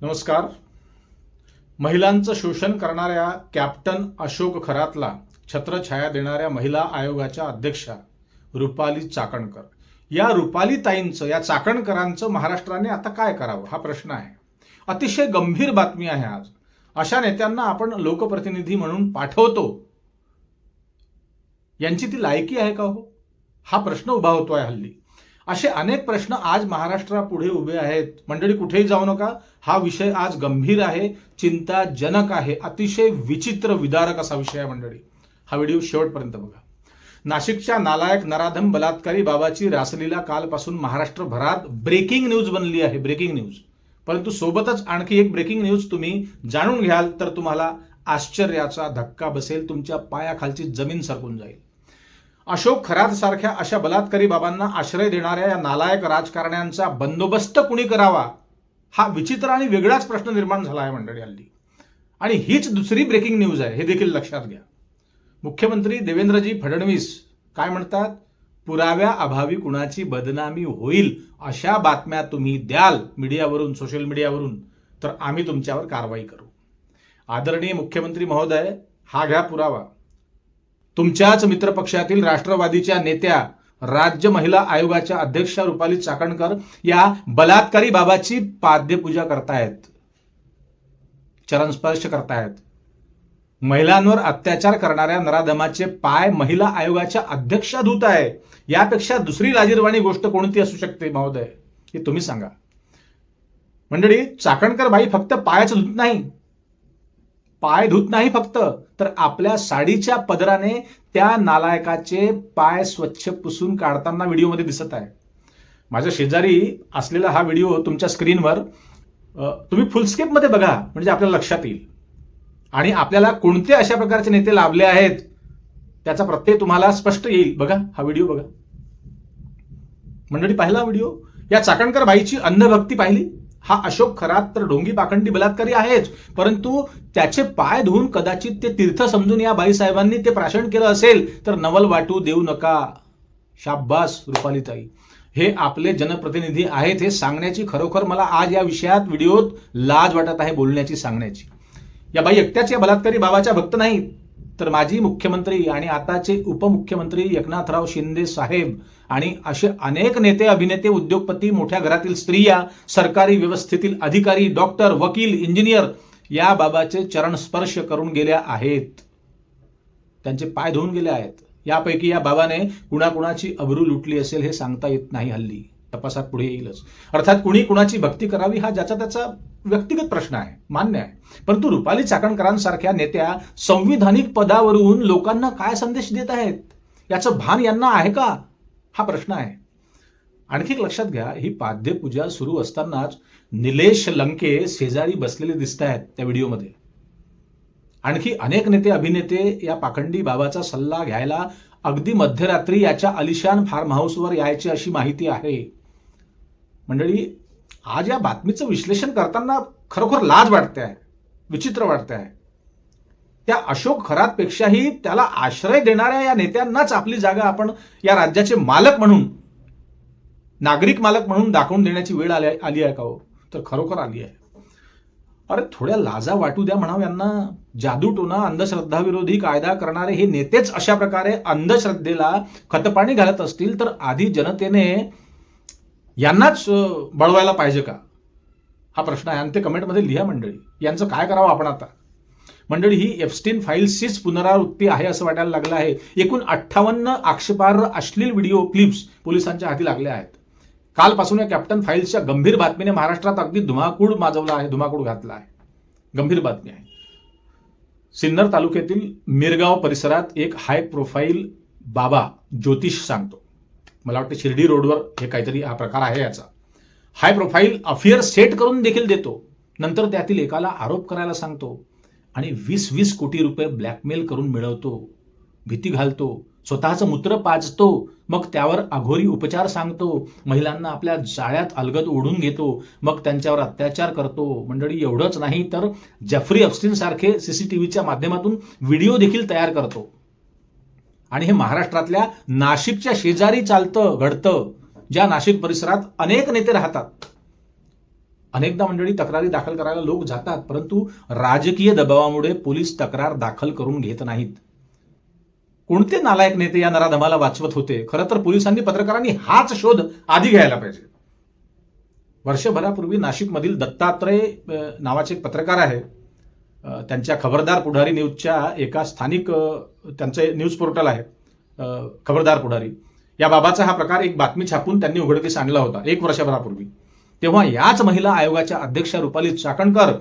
नमस्कार. महिलांचं शोषण करणाऱ्या कॅप्टन अशोक खरातला छत्रछाया देणाऱ्या महिला आयोगाच्या अध्यक्षा रुपाली चाकणकर या रुपाली ताईंचं या चाकणकरांचं महाराष्ट्राने आता काय करावं हा प्रश्न आहे. अतिशय गंभीर बातमी आहे. आज अशा नेत्यांना आपण लोकप्रतिनिधी म्हणून पाठवतो, यांची ती लायकी आहे का हो, हा प्रश्न उभा होतोय हल्ली. असे अनेक प्रश्न आज महाराष्ट्रापुढे उभे आहेत. मंडळी, कुठेही जाऊ नका. हा विषय आज गंभीर आहे, चिंताजनक आहे, अतिशय विचित्र विदारक असा विषय आहे. मंडळी, हा व्हिडिओ शेवटपर्यंत बघा. नाशिकच्या नालायक नराधम बलात्कारी बाबाची रासलीला कालपासून महाराष्ट्रभरात ब्रेकिंग न्यूज बनली आहे. Breaking news. परंतु सोबतच आणखी एक ब्रेकिंग न्यूज तुम्ही जाणून घ्याल तर तुम्हाला आश्चर्याचा धक्का बसेल, तुमच्या पायाखालची जमीन सरकून जाईल. अशोक खरात सारख्या अशा बलात्कारी बाबांना आश्रय देणाऱ्या या नालायक राजकारण्यांचा बंदोबस्त कुणी करावा, हा विचित्र आणि वेगळाच प्रश्न निर्माण झाला आहे मंडळी हल्ली. आणि हीच दुसरी ब्रेकिंग न्यूज आहे, हे देखील लक्षात घ्या. मुख्यमंत्री देवेंद्रजी फडणवीस काय म्हणतात? पुराव्या अभावी कुणाची बदनामी होईल अशा बातम्या तुम्ही द्याल मीडियावरून, सोशल मीडियावरून, तर आम्ही तुमच्यावर कारवाई करू. आदरणीय मुख्यमंत्री महोदय, हा घ्या पुरावा. तुमच्याच मित्रपक्षातील राष्ट्रवादीच्या नेत्या, राज्य महिला आयोगाच्या अध्यक्षा रुपाली चाकणकर या बलात्कारी बाबाची पाद्यपूजा करतायत, चरणस्पर्श करतायत. महिलांवर अत्याचार करणाऱ्या नराधमाचे पाय महिला आयोगाच्या अध्यक्षा धुत आहे. यापेक्षा दुसरी लाजिरवाणी गोष्ट कोणती असू शकते महोदय, हे तुम्ही सांगा. मंडळी, चाकणकर बाई फक्त पायच धुत नाही, पाय धुत नाही फक्त, तर आपल्या साडीच्या पदराने त्या नालायकाचे पाय स्वच्छ पुसून काढताना व्हिडिओमध्ये दिसत आहे. माझ्या शेजारी असलेला हा व्हिडिओ तुमच्या स्क्रीनवर तुम्ही फुलस्केप मध्ये बघा, म्हणजे आपल्याला लक्षात येईल. आणि आपल्याला कोणते अशा प्रकारचे नेते लाभले आहेत त्याचा प्रत्यय तुम्हाला स्पष्ट येईल. बघा, हा व्हिडिओ बघा. मंडळी, पाहिला व्हिडिओ? या चाकणकर बाईची अंधभक्ती पाहिली? हा अशोक खरात तर ढोंगी पाखंडी बलात्कारी आहेच, परंतु त्याचे पाय धुवून कदाचित ते तीर्थ समजून या बाईसाहेबांनी ते प्राशन केलं असेल तर नवल वाटू देऊ नका. शाब्बास रुपालीताई, हे आपले जनप्रतिनिधी आहेत हे सांगण्याची खरोखर मला आज या विषयात व्हिडिओत लाज वाटत आहे बोलण्याची, सांगण्याची. या बाई एकट्याच या बलात्कारी बाबाच्या भक्त नाहीत, तर माजी मुख्यमंत्री आणि आताचे उपमुख्यमंत्री एकनाथराव शिंदे साहेब आणि असे अनेक नेते, अभिनेते, उद्योगपती, मोठ्या घरातील स्त्रिया, सरकारी व्यवस्थेतील अधिकारी, डॉक्टर, वकील, इंजिनियर या बाबाचे चरण स्पर्श करून गेल्या आहेत, त्यांचे पाय धुवून गेले आहेत. यापैकी या बाबाने कुणाकुणाची अब्रू लुटली असेल हे सांगता येत नाही हल्ली, तपासात पुढे येईलच. अर्थात कुणी कुणाची भक्ती करावी हा ज्याचा त्याचा व्यक्तिगत प्रश्न आहे, मान्य आहे. परंतु रुपाली चाकणकरांसारख्या नेत्या संविधानिक पदावरून लोकांना काय संदेश देत आहेत याचं भान यांना आहे का, हा प्रश्न आहे. आणखी एक लक्षात घ्या, ही पाद्यपूजा सुरू असतानाच निलेश लंके शेजारी बसलेले दिसत आहेत त्या व्हिडिओमध्ये. आणखी अनेक नेते, अभिनेते या पाखंडी बाबाचा सल्ला घ्यायला अगदी मध्यरात्री याच्या आलिशान फार्म हाऊसवर यायची अशी माहिती आहे. मंडळी, आज या बातमीचं विश्लेषण करताना खरोखर लाज वाटते आहे, विचित्र वाटते आहे. त्या अशोक खरातपेक्षाही त्याला आश्रय देणाऱ्या या नेत्यांनाच आपली जागा आपण या राज्याचे मालक म्हणून, नागरिक मालक म्हणून दाखवून देण्याची वेळ आली आहे का हो? तर खरोखर आली आहे. अरे, थोड्या लाजा वाटू द्या म्हणावं यांना. जादूटोना, अंधश्रद्धा विरोधी कायदा करणारे हे नेतेच अशा प्रकारे अंधश्रद्धेला खतपाणी घालत असतील तर आधी जनतेने यांनाच बळवायला पाहिजे का, हा प्रश्न आहे. आणि ते कमेंटमध्ये लिहा मंडळी, यांचं काय करावं आपण आता. मंडळी, ही एप्स्टीन फाईल्सचीच पुनरावृत्ती आहे असं वाटायला लागलं आहे. एकूण 58 आक्षेपार्ह अश्लील व्हिडिओ क्लिप्स पोलिसांच्या हाती लागल्या आहेत. कालपासून या कॅप्टन फाईल्सच्या गंभीर बातमीने महाराष्ट्रात अगदी धुमाकूळ माजवला आहे, धुमाकूळ घातला आहे. गंभीर बातमी आहे. सिन्नर तालुक्यातील मिरगाव परिसरात एक हाय प्रोफाईल बाबा ज्योतिष सांगतो, मला वाटतं शिर्डी रोडवर हे काहीतरी हा प्रकार आहे याचा. हाय प्रोफाईल अफेअर सेट करून देखील देतो, नंतर त्यातील एकाला आरोप करायला सांगतो आणि 20-20 कोटी रुपये ब्लॅकमेल करून मिळवतो, भीती घालतो, स्वतःचं मूत्र पाजतो, मग त्यावर अघोरी उपचार सांगतो, महिलांना आपल्या जाळ्यात अलगद ओढून घेतो, मग त्यांच्यावर अत्याचार करतो. मंडळी, एवढंच नाही तर जेफ्री एप्स्टीन सारखे सीसीटीव्हीच्या माध्यमातून व्हिडिओ देखील तयार करतो. आणि हे महाराष्ट्रातल्या नाशिकच्या शेजारी चालतं, घडतं, ज्या नाशिक परिसरात अनेक नेते राहतात. अनेकदा मंडळी तक्रारी दाखल करायला लोक जातात, परंतु राजकीय दबावामुळे पोलीस तक्रार दाखल करून घेत नाहीत. कोणते नालायक नेते या नराधमाला वाचवत होते? खरं तर पोलिसांनी, पत्रकारांनी हाच शोध आधी घ्यायला पाहिजे. वर्षभरापूर्वी नाशिकमधील दत्तात्रय नावाचे एक पत्रकार आहे, त्यांच्या खबरदार पुढारी न्यूजच्या एका स्थानिक त्यांचे न्यूज पोर्टल आहे खबरदार पुढारी, या बाबाचा हा प्रकार एक बातमी छापून त्यांनी उघडकीस आणला होता 1 वर्षभरापूर्वी. तेव्हा याच महिला आयोगाच्या अध्यक्षा रुपाली चाकणकर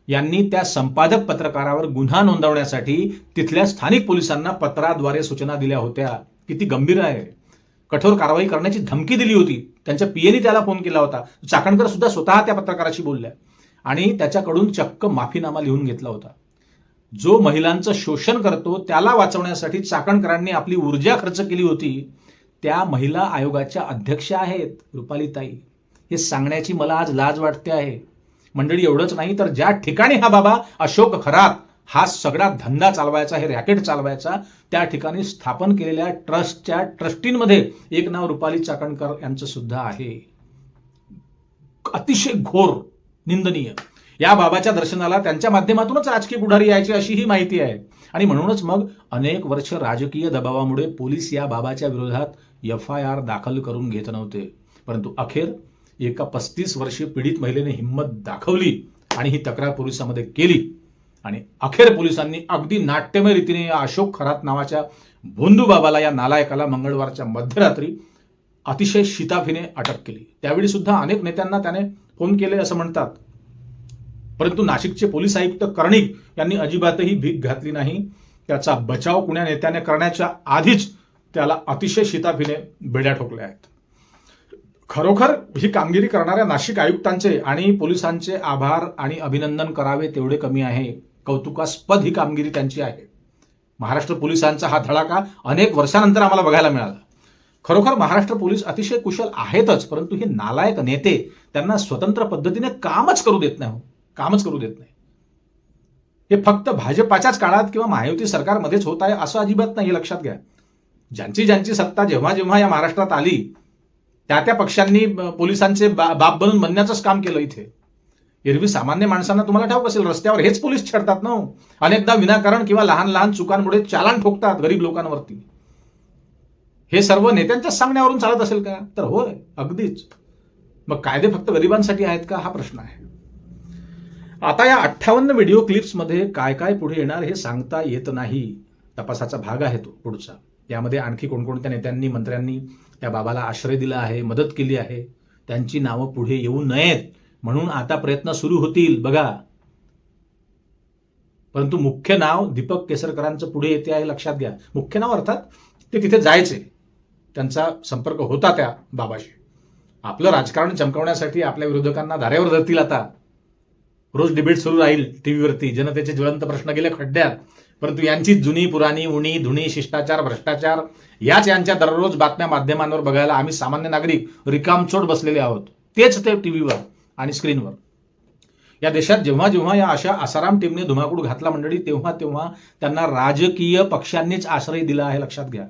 यांनी त्या संपादक पत्रकारावर गुन्हा नोंदवण्यासाठी तिथल्या स्थानिक पोलिसांना पत्राद्वारे सूचना दिल्या होत्या. किती गंभीर आहे. कठोर कारवाई करण्याची धमकी दिली होती. त्यांच्या पीएनी त्याला फोन केला होता. चाकणकर सुद्धा स्वतः त्या पत्रकाराशी बोलल्या आणि त्याच्याकडून चक्क माफीनामा लिहून घेतला होता. जो महिलांचं शोषण करतो त्याला वाचवण्यासाठी चाकणकरांनी आपली ऊर्जा खर्च केली होती, त्या महिला आयोगाच्या अध्यक्षा आहेत रुपालीताई. हे सांगण्याची मला आज लाज वाटते आहे. मंडळी, एवढंच नाही तर ज्या ठिकाणी हा बाबा अशोक खरात हा सगळा धंदा चालवायचा, हे रॅकेट चालवायचा, त्या ठिकाणी स्थापन केलेल्या ट्रस्टच्या ट्रस्टींमध्ये एक नाव रुपाली चाकणकर यांचं सुद्धा आहे. अतिशय घोर, निंदनीय. या बाबाच्या दर्शनाला त्यांच्या माध्यमातूनच राजकीय पुढारी यायचे अशी ही माहिती आहे. आणि म्हणूनच मग अनेक वर्ष राजकीय दबावामुळे पोलीस या बाबाच्या विरोधात FIR दाखल करून घेत नव्हते. परंतु अखेर एका 35 वर्षीय पीडित महिलेने हिंमत दाखवली आणि ही तक्रार पोलिसांमध्ये केली. आणि अखेर पोलिसांनी अगदी नाट्यमय रीतीने या अशोक खरात नावाच्या भोंदू बाबाला, या नालायकाला मंगळवारच्या मध्यरात्री अतिशय शिताफीने अटक केली. त्यावेळी सुद्धा अनेक नेत्यांना त्याने फोन केले असं म्हणतात. परंतु नाशिकचे पोलीस आयुक्त कर्णिक यांनी अजिबातही भीक घातली नाही. त्याचा बचाव कुण्या नेत्याने करण्याच्या आधीच त्याला अतिशय शिताफीने बेड्या ठोकल्या आहेत. खरोखर ही कामगिरी करणाऱ्या नाशिक आयुक्तांचे आणि पोलिसांचे आभार आणि अभिनंदन करावे तेवढे कमी आहे. कौतुकास्पद ही कामगिरी त्यांची आहे. महाराष्ट्र पोलिसांचा हा धडाका अनेक वर्षानंतर आम्हाला बघायला मिळाला. खरोखर महाराष्ट्र पोलीस अतिशय कुशल आहेतच, परंतु हे नालायक नेते त्यांना स्वतंत्र पद्धतीने कामच करू देत नाही. कामच करू देत नाही. हे फक्त भाजपाच्याच काळात किंवा महायुती सरकारमध्येच होत आहे असं अजिबात नाही, हे लक्षात घ्या. ज्यांची सत्ता जेव्हा जेव्हा या महाराष्ट्रात आली, त्या पक्षांनी पोलिसांचे बाप बनून बनण्याचंच काम केलं इथे. एरवी सामान्य माणसांना तुम्हाला ठाऊक असेल, रस्त्यावर हेच पोलीस छेडतात ना. अनेकदा विनाकारण किंवा लहान लहान चुकांमुळे चालान ठोकतात गरीब लोकांवरती. हे सर्व नेत्यांच्याच सांगण्यावरून चालत असेल का? तर होय, अगदीच. मग कायदे फक्त गरिबांसाठी आहेत का, हा प्रश्न आहे. आता या 58 व्हिडिओ क्लिप्समध्ये काय काय पुढे येणार हे सांगता येत नाही. तपासाचा भाग आहे तो पुढचा. यामध्ये आणखी कोणकोणत्या नेत्यांनी, मंत्र्यांनी त्या बाबाला आश्रय दिला आहे, मदत केली आहे, त्यांची नावं पुढे येऊ नयेत म्हणून आता प्रयत्न सुरू होतील बघा. परंतु मुख्य नाव दीपक केसरकरांचं पुढे येते आहे, लक्षात घ्या. मुख्य नाव अर्थात ते तिथे जायचे, त्यांचा संपर्क होता त्या बाबाशी. आपलं राजकारण चमकवण्यासाठी आपल्या विरोधकांना धारेवर धरतील. आता रोज डिबेट सुरू राहील टीव्हीवरती. जनतेचे ज्वलंत प्रश्न गेले खड्ड्यात, परंतु यांची जुनी पुराणी उणी धुणी, शिष्टाचार, भ्रष्टाचार याच यांच्या दररोज बातम्या माध्यमांवर बघायला आम्ही सामान्य नागरिक रिकामचोट बसलेले आहोत. तेच ते टीव्हीवर आणि स्क्रीनवर. या देशात जेव्हा जेव्हा या अशा आसाराम टीमने धुमाकूळ घातला मंडळी, तेव्हा तेव्हा त्यांना राजकीय पक्षांनीच आश्रय दिला आहे, लक्षात घ्या.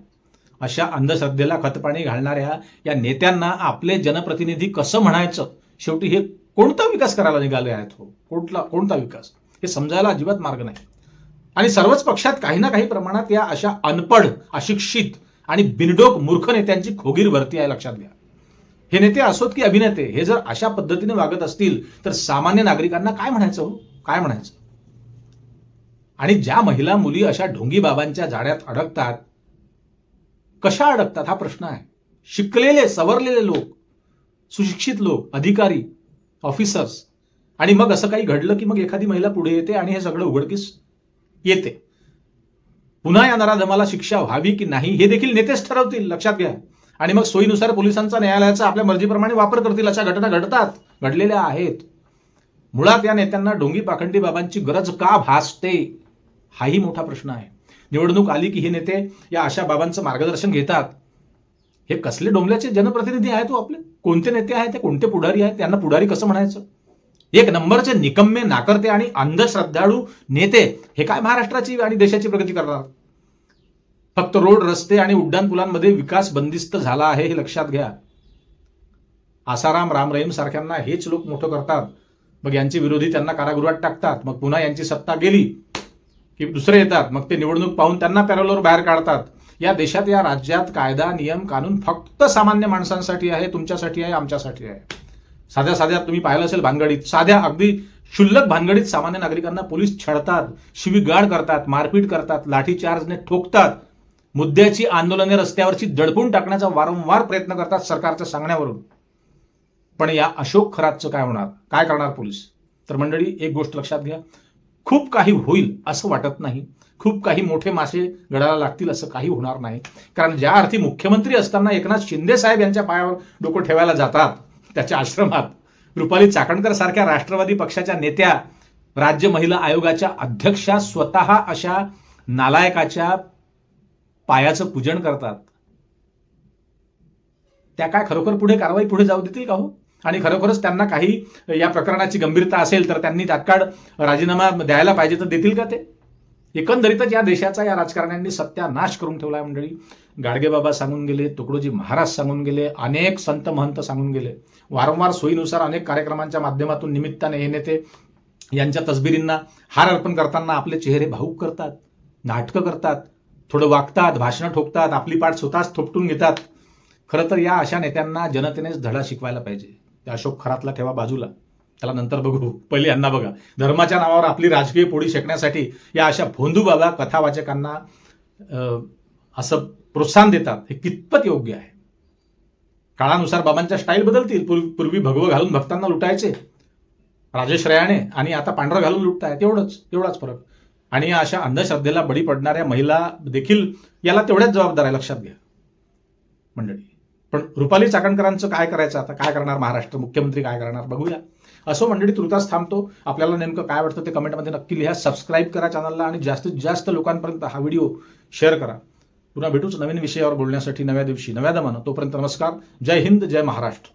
अशा अंधश्रद्धेला खतपाणी घालणाऱ्या या नेत्यांना आपले जनप्रतिनिधी कसं म्हणायचं? शेवटी हे कोणता विकास करायला निघाले आहेत? कोणता विकास हे समजायला अजिबात मार्ग नाही. आणि सर्वच पक्षात काही ना काही प्रमाणात या अशा अनपढ, अशिक्षित आणि बिनडोक मूर्ख नेत्यांची खोगीर भरती आहे, लक्षात घ्या. हे नेते असोत की अभिनेते, हे जर अशा पद्धतीने वागत असतील तर सामान्य नागरिकांना काय म्हणायचं हो? काय म्हणायचं? आणि ज्या महिला मुली अशा ढोंगी बाबांच्या जाळ्यात अडकतात, कशा अडकतात हा प्रश्न आहे. शिकलेले, सवरलेले लोक, सुशिक्षित लोक, अधिकारी, ऑफिसर्स, आणि मग असं काही घडलं की मग एखादी महिला पुढे येते आणि हे सगळं उघडकीस येते. पुन्हा या नराधमाला शिक्षा व्हावी की नाही हे देखील नेतेच ठरवतील, लक्षात घ्या. आणि मग सोयीनुसार पोलिसांचा, न्यायालयाचा आपल्या मर्जीप्रमाणे वापर करतील. अशा घटना घडतात, घडलेल्या आहेत. मुळात या नेत्यांना ढोंगी पाखंडी बाबांची गरज का भासते हाही मोठा प्रश्न आहे. निवडणूक आली की हे नेते या अशा बाबांचं मार्गदर्शन घेतात. हे कसले डोंबल्याचे जनप्रतिनिधी आहेत हो आपले? कोणते नेते आहेत ते? कोणते पुढारी आहेत? त्यांना पुढारी कसं म्हणायचं? एक नंबरचे निकम्मे, नाकर्ते आणि अंधश्रद्धाळू नेते हे काय महाराष्ट्राची आणि देशाची प्रगती करणार? फक्त रोड, रस्ते आणि उड्डाणपुलांमध्ये विकास बंदिस्त झाला आहे, हे लक्षात घ्या. आसाराम, राम रहीम सारख्यांना हेच लोक मोठं करतात. मग यांचे विरोधी त्यांना कारागृहात टाकतात, मग पुन्हा यांची सत्ता गेली की दुसरे येतात, मग ते निवडणूक पाहून त्यांना पॅरोलवर बाहेर काढतात. या देशात, या राज्यात कायदा नियम कानून फक्त सामान्य माणसांसाठी आहे, तुमच्यासाठी आहे, आमच्यासाठी आहे. साध्या साध्या तुम्ही पाहिलं असेल भानगडीत, साध्या अगदी क्षुल्लक भानगडीत सामान्य नागरिकांना पोलीस छळतात, शिवीगाळ करतात, मारपीट करतात, लाठीचार्जने ठोकतात, मुद्द्याची आंदोलने रस्त्यावरची दडपून टाकण्याचा वारंवार प्रयत्न करतात सरकारच्या सांगण्यावरून. पण या अशोक खरातचं काय होणार, काय करणार पोलीस? तर मंडळी, एक गोष्ट लक्षात घ्या, खूप काही होईल असं वाटत नाही, खूप काही मोठे मासे गडाला लागतील असं काही होणार नाही. कारण ज्या अर्थी मुख्यमंत्री असताना एकनाथ शिंदे साहेब यांच्या पायावर डोकं ठेवायला जातात त्याच्या आश्रमात, रुपाली चाकणकर सारख्या राष्ट्रवादी पक्षाच्या नेत्या, राज्य महिला आयोगाच्या अध्यक्षा स्वतः अशा नालायकाच्या पायाचं पूजन करतात, त्या काय खरोखर पुढे कारवाई पुढे जाऊ देतील का हो? आणि खरोखरच त्यांना काही या प्रकरणाची गंभीरता असेल तर त्यांनी तात्काळ राजीनामा द्यायला पाहिजे तर देतील का ते? एकंदरीतच या देशाचा, या राजकारण्यांनी सत्यानाश करून ठेवलाय मंडळी. गाडगेबाबा सांगून गेले, तुकडोजी महाराज सांगून गेले, अनेक संत महंत सांगून गेले. वारंवार सोयीनुसार अनेक कार्यक्रमांच्या माध्यमातून निमित्ताने हे नेते यांच्या तसबिरींना हार अर्पण करताना आपले चेहरे भावूक करतात, नाटकं करतात, थोडं वागतात, भाषणं ठोकतात, आपली पाठ स्वतःच थोपटून घेतात. खरं तर या अशा नेत्यांना जनतेनेच धडा शिकवायला पाहिजे. त्या अशोक खरातला ठेवा बाजूला, त्याला नंतर बघू, पहिले यांना बघा. धर्माच्या नावावर आपली राजकीय पोळी शेकण्यासाठी या अशा भोंदू बाबा कथावाचकांना असं प्रोत्साहन देतात, हे कितपत योग्य आहे? काळानुसार बाबांच्या स्टाईल बदलतील. पूर्वी भगवं घालून भक्तांना लुटायचे राजेश्रयाने, आणि आता पांढरं घालून लुटतायत, एवढाच फरक. आणि या अशा अंधश्रद्धेला बळी पडणाऱ्या महिला देखील याला तेवढ्याच जबाबदार आहे, लक्षात घ्या मंडळी. पण रुपाली चाकणकरांचं काय करायचं आता? काय करणार महाराष्ट्र मुख्यमंत्री, काय करणार बघूया. असो मंडळी, तुर्तास थांबतो. आपल्याला नेमकं काय वाटतं ते कमेंटमध्ये नक्की लिहा. सबस्क्राईब करा चॅनलला आणि जास्तीत जास्त लोकांपर्यंत हा व्हिडिओ शेअर करा. पुन्हा भेटूच नवीन विषयावर बोलण्यासाठी नव्या दिवशी नव्या दमानं. तोपर्यंत नमस्कार. जय हिंद, जय महाराष्ट्र.